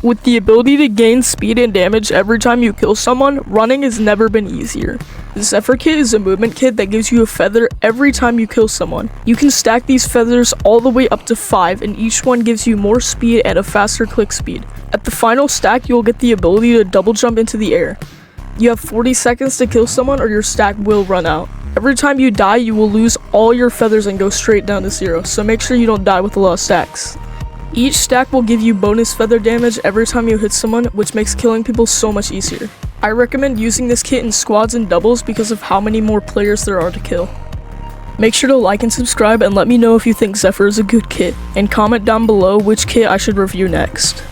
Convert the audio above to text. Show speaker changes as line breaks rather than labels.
With the ability to gain speed and damage every time you kill someone, running has never been easier. The Zephyr kit is a movement kit that gives you a feather every time you kill someone. You can stack these feathers all the way up to 5, and each one gives you more speed and a faster click speed. At the final stack, you'll get the ability to double jump into the air. You have 40 seconds to kill someone or your stack will run out. Every time you die, you will lose all your feathers and go straight down to 0, so make sure you don't die with a lot of stacks. Each stack will give you bonus feather damage every time you hit someone, which makes killing people so much easier. I recommend using this kit in squads and doubles because of how many more players there are to kill. Make sure to like and subscribe and let me know if you think Zephyr is a good kit, and comment down below which kit I should review next.